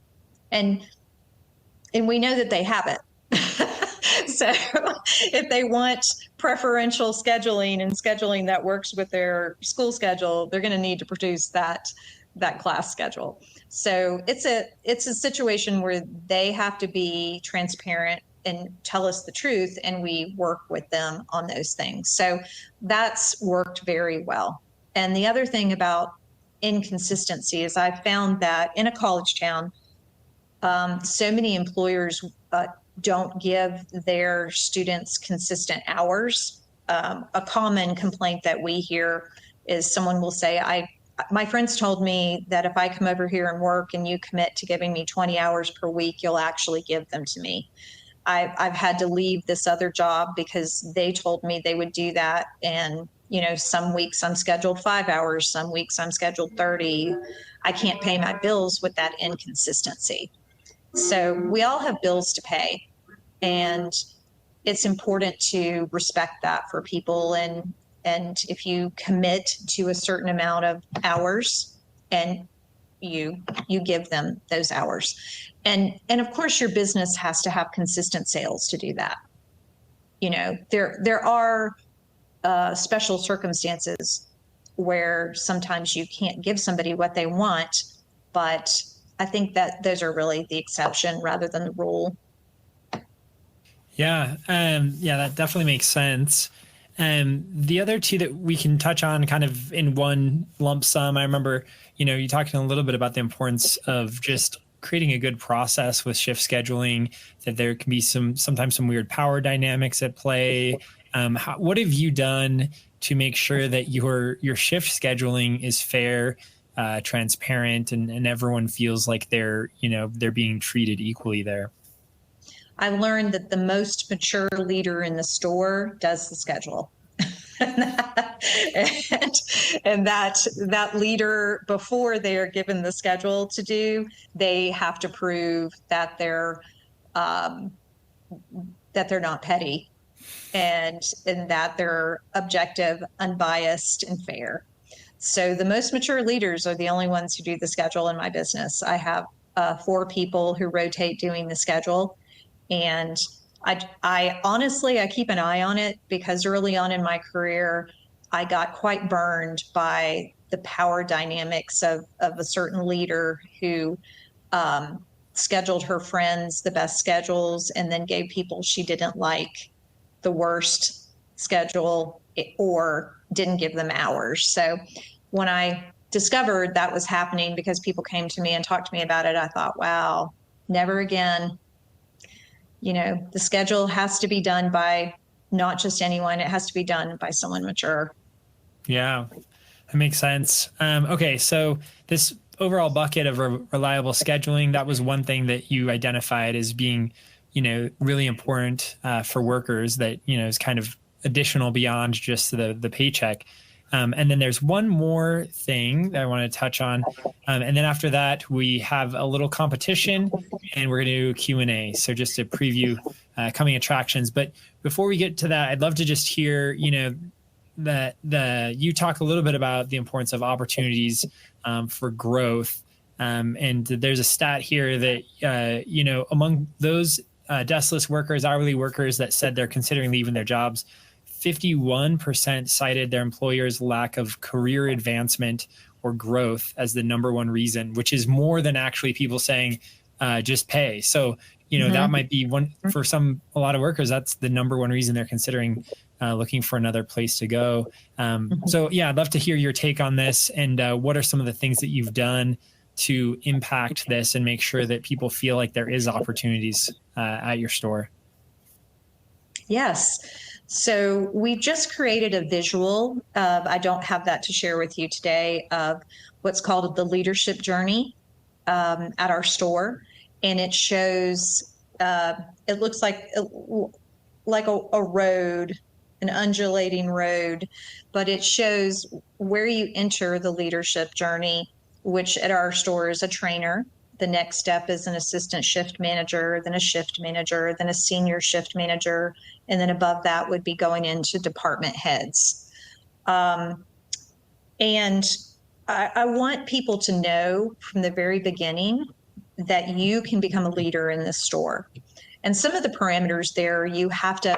And we know that they have it. So if they want preferential scheduling and scheduling that works with their school schedule, they're going to need to produce that class schedule. So it's a situation where they have to be transparent and tell us the truth, and we work with them on those things. So that's worked very well. And the other thing about inconsistency is I found that in a college town, so many employers don't give their students consistent hours. A common complaint that we hear is someone will say, my friends told me that if I come over here and work and you commit to giving me 20 hours per week, you'll actually give them to me. I've had to leave this other job because they told me they would do that. And, some weeks I'm scheduled 5 hours, some weeks I'm scheduled 30. I can't pay my bills with that inconsistency. So we all have bills to pay, and it's important to respect that for people. And if you commit to a certain amount of hours and you give them those hours. And of course your business has to have consistent sales to do that. There are special circumstances where sometimes you can't give somebody what they want, but I think that those are really the exception rather than the rule. Yeah. That definitely makes sense. The other two that we can touch on kind of in one lump sum, I remember, you talking a little bit about the importance of just creating a good process with shift scheduling, that there can be sometimes some weird power dynamics at play. What have you done to make sure that your shift scheduling is fair, transparent, and everyone feels like they're being treated equally there? I learned that the most mature leader in the store does the schedule. and that leader, before they are given the schedule to do, they have to prove that they're not petty and that they're objective, unbiased, and fair. So the most mature leaders are the only ones who do the schedule in my business. I have 4 people who rotate doing the schedule. And I honestly, I keep an eye on it because early on in my career, I got quite burned by the power dynamics of a certain leader who scheduled her friends the best schedules and then gave people she didn't like the worst schedule or didn't give them hours. So when I discovered that was happening because people came to me and talked to me about it, I thought, wow, never again. The schedule has to be done by not just anyone. It has to be done by someone mature. Yeah, that makes sense. Okay, so this overall bucket of reliable scheduling, that was one thing that you identified as being, really important for workers that, is kind of additional beyond just the paycheck. And then there's one more thing that I want to touch on. And then after that, we have a little competition and we're going to do Q&A. So just to preview coming attractions. But before we get to that, I'd love to just hear, you talk a little bit about the importance of opportunities for growth. And there's a stat here that, among those deskless workers, hourly workers that said they're considering leaving their jobs, 51% cited their employer's lack of career advancement or growth as the number one reason, which is more than actually people saying just pay. So, that might be one for a lot of workers, that's the number one reason they're considering looking for another place to go. So yeah, I'd love to hear your take on this and what are some of the things that you've done to impact this and make sure that people feel like there is opportunities at your store. Yes. So we just created a visual. I don't have that to share with you today, of what's called the leadership journey at our store. And it shows, it looks like a road, an undulating road, but it shows where you enter the leadership journey, which at our store is a trainer. The next step is an assistant shift manager, then a shift manager, then a senior shift manager, and then above that would be going into department heads. And I want people to know from the very beginning that you can become a leader in this store. And some of the parameters there, you have to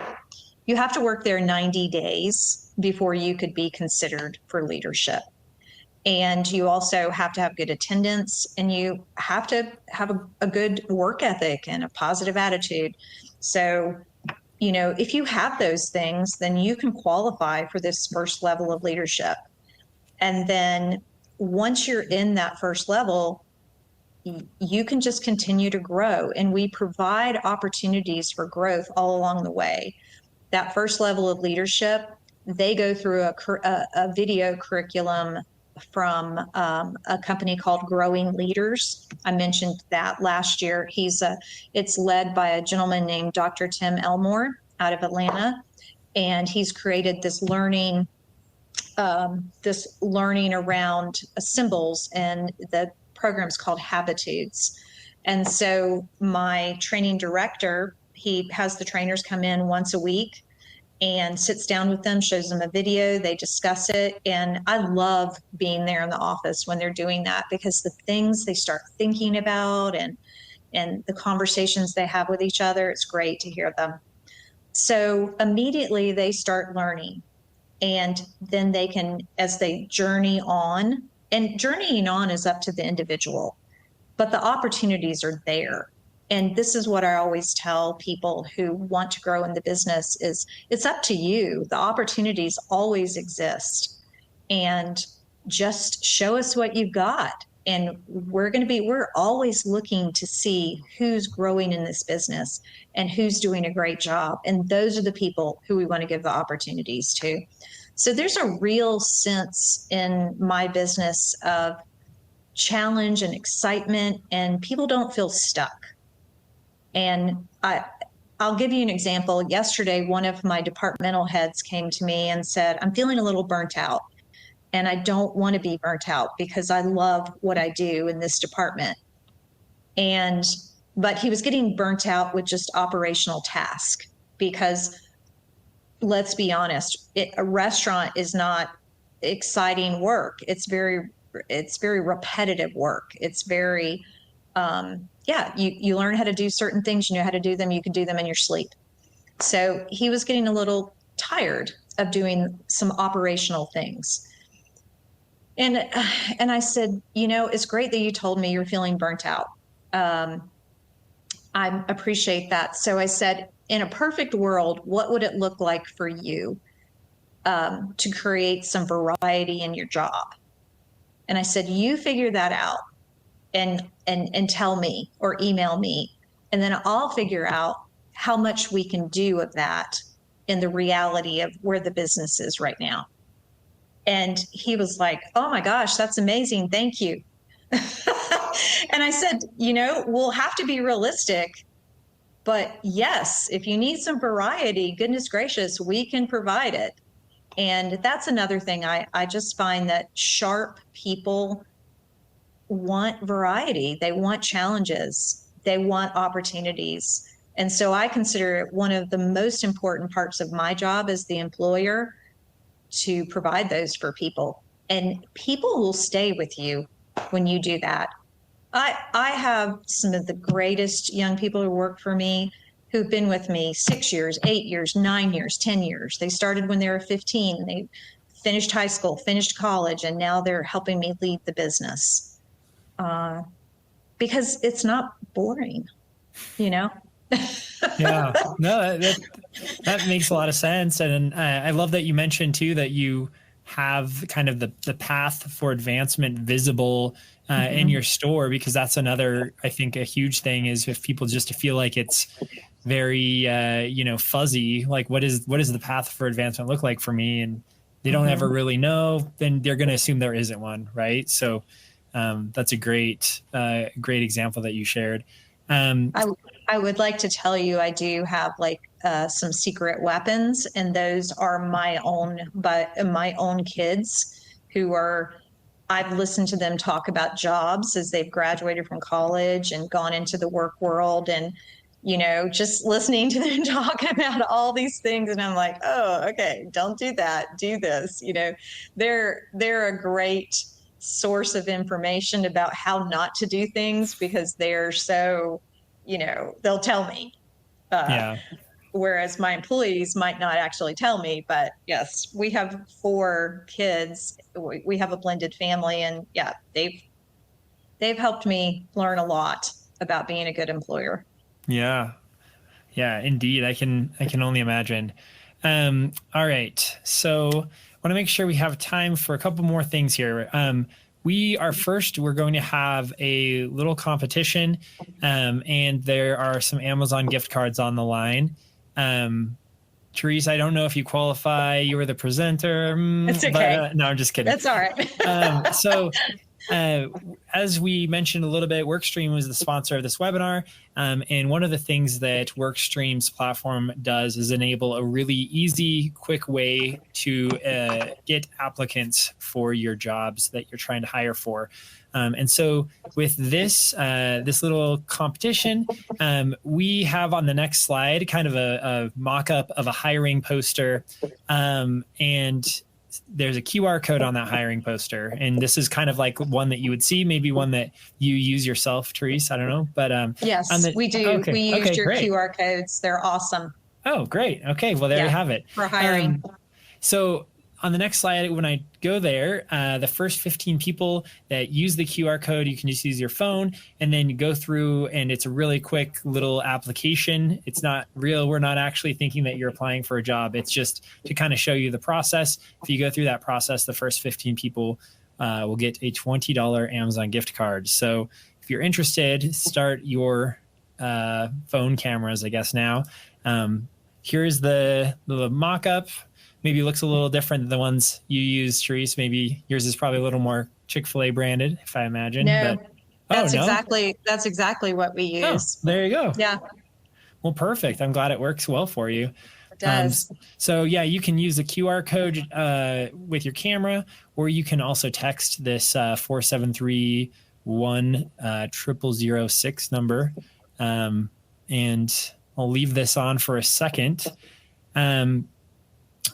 work there 90 days before you could be considered for leadership. And you also have to have good attendance, and you have to have a good work ethic and a positive attitude. So, if you have those things, then you can qualify for this first level of leadership. And then once you're in that first level, you can just continue to grow. And we provide opportunities for growth all along the way. That first level of leadership, they go through a video curriculum from a company called Growing Leaders. I mentioned that last year. It's led by a gentleman named Dr. Tim Elmore out of Atlanta, and he's created this learning around symbols, and the program's called Habitudes. And so my training director, he has the trainers come in once a week and sits down with them, shows them a video, they discuss it. And I love being there in the office when they're doing that, because the things they start thinking about and the conversations they have with each other, it's great to hear them. So immediately they start learning, and then they can, as they journey on, and journeying on is up to the individual, but the opportunities are there. And this is what I always tell people who want to grow in the business is it's up to you. The opportunities always exist, and just show us what you've got. And we're always looking to see who's growing in this business and who's doing a great job. And those are the people who we want to give the opportunities to. So there's a real sense in my business of challenge and excitement, and people don't feel stuck. And I'll give you an example. Yesterday, one of my departmental heads came to me and said, I'm feeling a little burnt out, and I don't want to be burnt out because I love what I do in this department. But he was getting burnt out with just operational tasks, because let's be honest, a restaurant is not exciting work. It's very repetitive work. It's very, you learn how to do certain things, you know how to do them, you can do them in your sleep. So he was getting a little tired of doing some operational things. And I said, it's great that you told me you're feeling burnt out. I appreciate that. So I said, in a perfect world, what would it look like for you to create some variety in your job? And I said, you figure that out and tell me or email me, and then I'll figure out how much we can do of that in the reality of where the business is right now. And he was like, oh my gosh, that's amazing. Thank you. And I said, we'll have to be realistic. But yes, if you need some variety, goodness gracious, we can provide it. And that's another thing. I just find that sharp people want variety. They want challenges. They want opportunities. And so I consider it one of the most important parts of my job as the employer to provide those for people. And people will stay with you when you do that. I have some of the greatest young people who work for me who've been with me 6 years, 8 years, 9 years, 10 years. They started when they were 15. They finished high school, finished college, and now they're helping me lead the business. Because it's not boring, Yeah, no, that makes a lot of sense. And I love that you mentioned too, that you have kind of the path for advancement visible in your store, because that's another, I think, a huge thing is if people just feel like it's very, fuzzy, like what is the path for advancement look like for me? And they don't ever really know, then they're going to assume there isn't one. Right. So that's a great example that you shared. I would like to tell you, I do have some secret weapons, and those are my own kids who are, I've listened to them talk about jobs as they've graduated from college and gone into the work world, and, just listening to them talk about all these things. And I'm like, oh, okay, don't do that. Do this. They're a great source of information about how not to do things, because they're so, they'll tell me. Whereas my employees might not actually tell me. But yes, we have 4 kids. We have a blended family, and yeah, they've helped me learn a lot about being a good employer. Yeah, indeed. I can only imagine. All right. So I want to make sure we have time for a couple more things here. We're going to have a little competition, and there are some Amazon gift cards on the line. Terese, I don't know if you qualify. You were the presenter. It's okay. But, no, I'm just kidding. That's all right. So as we mentioned a little bit, WorkStream was the sponsor of this webinar. And one of the things that WorkStream's platform does is enable a really easy, quick way to get applicants for your jobs that you're trying to hire for. And so with this little competition, we have on the next slide kind of a mock-up of a hiring poster. And there's a QR code on that hiring poster. And this is kind of like one that you would see, maybe one that you use yourself, Terese. I don't know. But yes, we do. Okay, we used your great. QR codes. They're awesome. Oh, great. Okay. Well, there you have it. For hiring. So on the next slide, when I go there, the first 15 people that use the QR code, you can just use your phone and then you go through, and it's a really quick little application. It's not real. We're not actually thinking that you're applying for a job. It's just to kind of show you the process. If you go through that process, the first 15 people will get a $20 Amazon gift card. So if you're interested, start your phone cameras, I guess now. Here's the mock-up. Maybe it looks a little different than the ones you use, Terese. Maybe yours is probably a little more Chick-fil-A branded, if I imagine. No, that's exactly what we use. Oh, there you go. Yeah. Well, perfect. I'm glad it works well for you. It does. So yeah, you can use the QR code with your camera, or you can also text this 473-1-0006 number. And I'll leave this on for a second.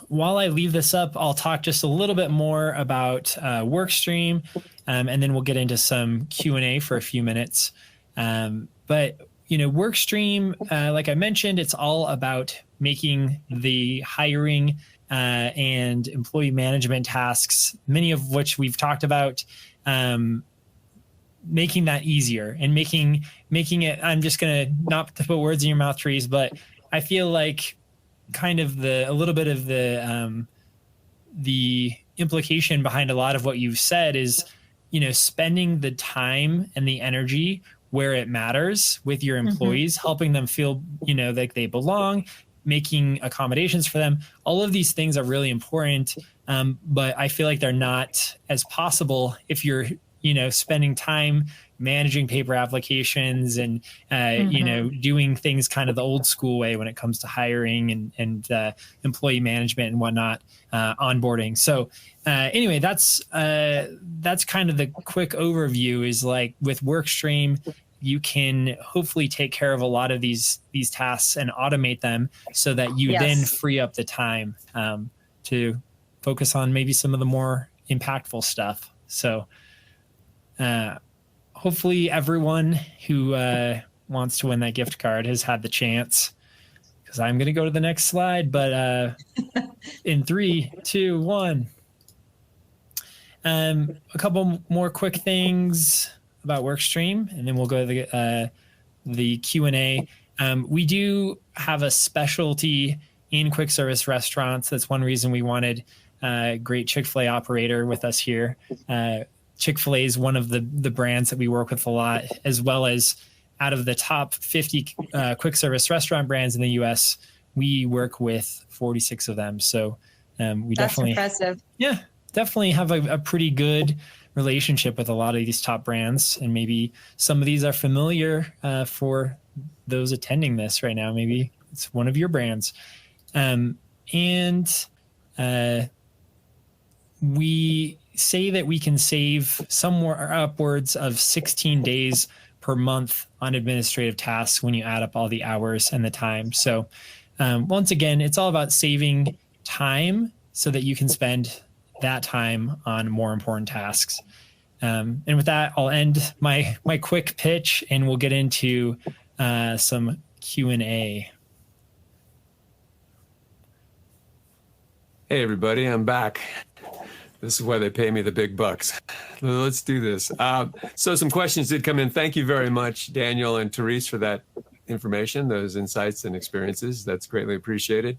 While I leave this up, I'll talk just a little bit more about WorkStream, and then we'll get into some Q&A for a few minutes. But, WorkStream, like I mentioned, it's all about making the hiring and employee management tasks, many of which we've talked about, making that easier and making it, I'm just going to not to put words in your mouth, Terese, but I feel like kind of a little bit of the implication behind a lot of what you've said is, spending the time and the energy where it matters with your employees, helping them feel, like they belong, making accommodations for them. All of these things are really important. But I feel like they're not as possible if you're, spending time managing paper applications and, doing things kind of the old school way when it comes to hiring and employee management and whatnot, onboarding. So anyway, that's kind of the quick overview. Is like with Workstream, you can hopefully take care of a lot of these tasks and automate them so that you then free up the time to focus on maybe some of the more impactful stuff. So hopefully everyone who wants to win that gift card has had the chance, because I'm going to go to the next slide. But in 3, 2, 1, a couple more quick things about Workstream, and then we'll go to the Q&A. We do have a specialty in quick service restaurants. That's one reason we wanted a great Chick-fil-A operator with us here. Chick-fil-A is one of the brands that we work with a lot, as well as out of the top 50 quick service restaurant brands in the U.S., we work with 46 of them. So we That's definitely impressive. Yeah, definitely have a pretty good relationship with a lot of these top brands. And maybe some of these are familiar for those attending this right now. Maybe it's one of your brands. We say that we can save somewhere upwards of 16 days per month on administrative tasks when you add up all the hours and the time. So once again, it's all about saving time so that you can spend that time on more important tasks. And with that, I'll end my quick pitch, and we'll get into some Q&A. Hey, everybody, I'm back. This is why they pay me the big bucks. Let's do this. So some questions did come in. Thank you very much, Daniel and Terese, for that information, those insights and experiences. That's greatly appreciated.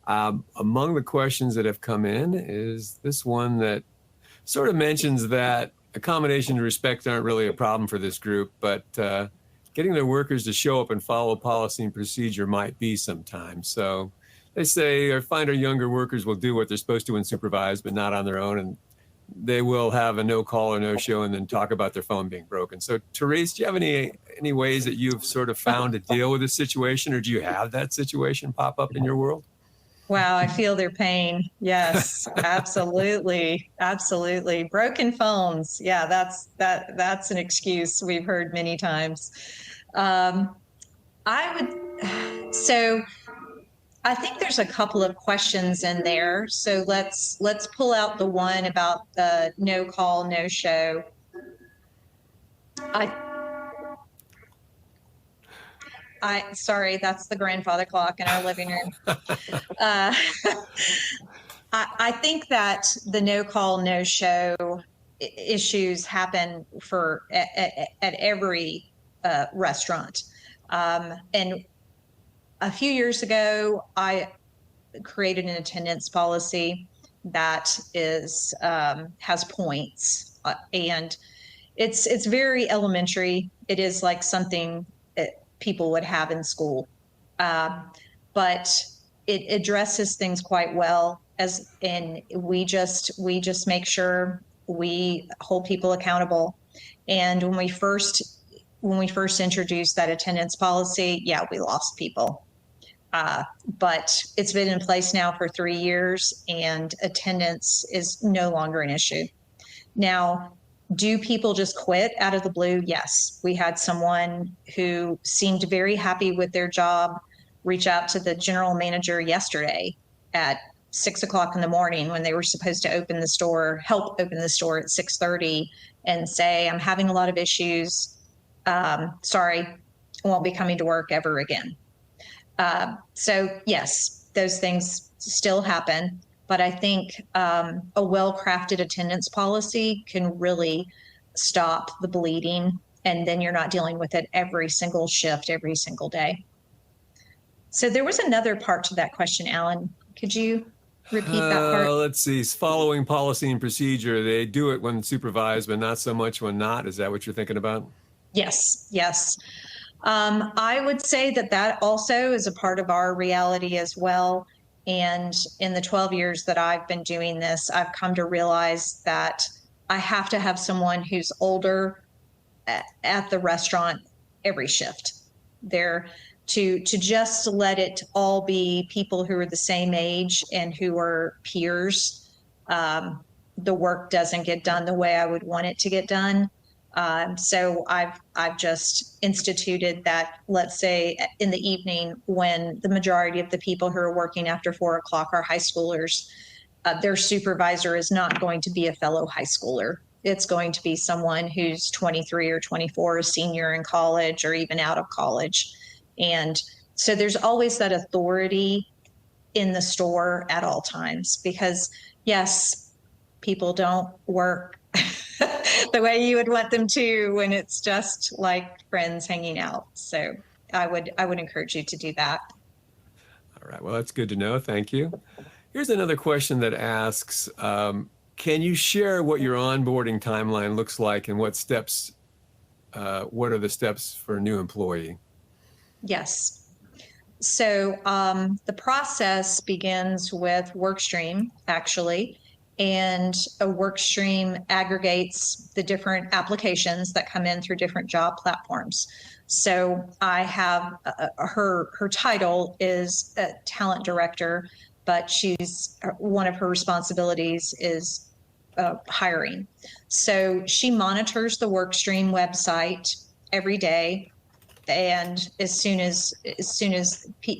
Among the questions that have come in is this one that sort of mentions that accommodation and respect aren't really a problem for this group, but getting their workers to show up and follow policy and procedure might be sometimes. So they say, or find our younger workers will do what they're supposed to when supervised, but not on their own. And they will have a no call or no show and then talk about their phone being broken. So Terese, do you have any ways that you've sort of found to deal with this situation, or do you have that situation pop up in your world? Wow, I feel their pain. Yes, absolutely. Absolutely. Broken phones. Yeah, that's an excuse we've heard many times. I think there's a couple of questions in there. So let's pull out the one about the no call, no show. Sorry, that's the grandfather clock in our living room. I think that the no call, no show issues happen at every restaurant. And a few years ago, I created an attendance policy that has points, and it's very elementary. It is like something that people would have in school, but it addresses things quite well. And we just make sure we hold people accountable. And when we first introduced that attendance policy, we lost people. But it's been in place now for 3 years, and attendance is no longer an issue. Now, do people just quit out of the blue? Yes. We had someone who seemed very happy with their job reach out to the general manager yesterday at 6 o'clock in the morning when they were supposed to help open the store at 6:30, and say, I'm having a lot of issues. Sorry, I won't be coming to work ever again. So yes, those things still happen, but I think a well-crafted attendance policy can really stop the bleeding, and then you're not dealing with it every single shift, every single day. So there was another part to that question, Alan. Could you repeat that part? Let's see. Following policy and procedure, they do it when supervised, but not so much when not. Is that what you're thinking about? Yes, yes. I would say that that also is a part of our reality as well. And in the 12 years that I've been doing this, I've come to realize that I have to have someone who's older at the restaurant every shift. There to just let it all be people who are the same age and who are peers. The work doesn't get done the way I would want it to get done. So I've just instituted that, let's say in the evening when the majority of the people who are working after 4 o'clock are high schoolers, their supervisor is not going to be a fellow high schooler. It's going to be someone who's 23 or 24, a senior in college or even out of college. And so there's always that authority in the store at all times, because yes, people don't work the way you would want them to when it's just like friends hanging out. So I would encourage you to do that. All right. Well, that's good to know. Thank you. Here's another question that asks, can you share what your onboarding timeline looks like and what are the steps for a new employee? Yes. So the process begins with Workstream, actually, and a Workstream aggregates the different applications that come in through different job platforms. So I have her title is a talent director, but one of her responsibilities is hiring. So she monitors the Workstream website every day. And as soon as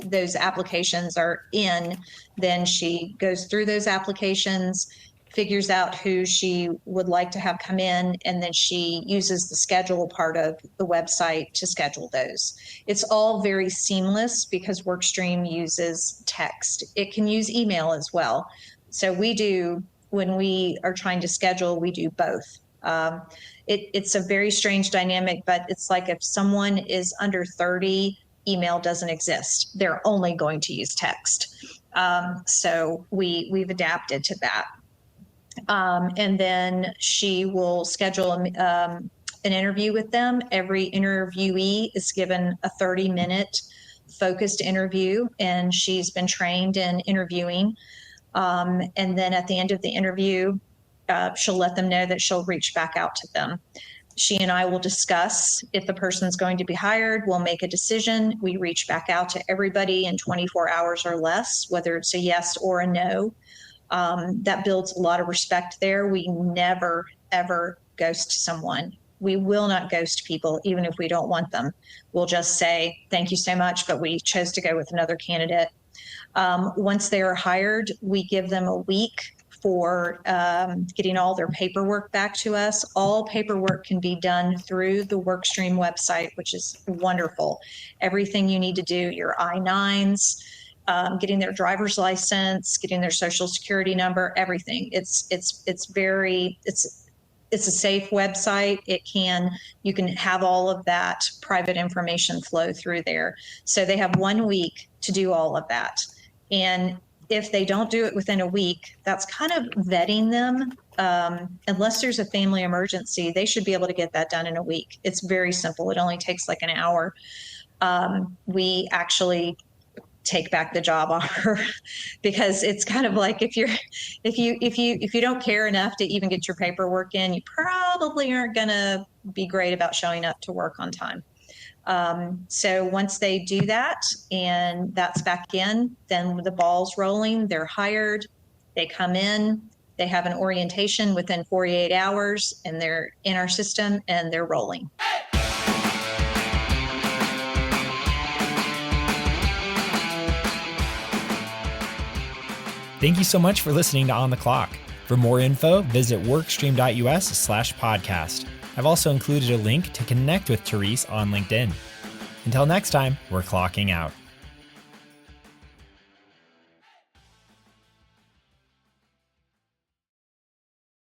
those applications are in, then she goes through those applications, figures out who she would like to have come in, and then she uses the schedule part of the website to schedule those. It's all very seamless because Workstream uses text. It can use email as well. So when we are trying to schedule, we do both. It's a very strange dynamic, but it's like if someone is under 30, email doesn't exist. They're only going to use text. So we've adapted to that. And then she will schedule an interview with them. Every interviewee is given a 30-minute focused interview, and she's been trained in interviewing. And then at the end of the interview, she'll let them know that she'll reach back out to them. She and I will discuss if the person's going to be hired. We'll make a decision. We reach back out to everybody in 24 hours or less, whether it's a yes or a no. That builds a lot of respect there. We never, ever ghost someone. We will not ghost people, even if we don't want them. We'll just say, thank you so much, but we chose to go with another candidate. Once they are hired, we give them a week for getting all their paperwork back to us. All paperwork can be done through the Workstream website, which is wonderful. Everything you need to do, your I-9s, getting their driver's license, getting their social security number, everything. It's a safe website. You can have all of that private information flow through there. So they have 1 week to do all of that. And if they don't do it within a week, that's kind of vetting them. Unless there's a family emergency, they should be able to get that done in a week. It's very simple. It only takes like an hour. We actually take back the job offer because it's kind of like if you don't care enough to even get your paperwork in, you probably aren't going to be great about showing up to work on time. So once they do that and that's back in, then the ball's rolling, they're hired, they come in, they have an orientation within 48 hours and they're in our system and they're rolling. Thank you so much for listening to On the Clock. For more info, visit workstream.us/podcast. I've also included a link to connect with Terese on LinkedIn. Until next time, we're clocking out.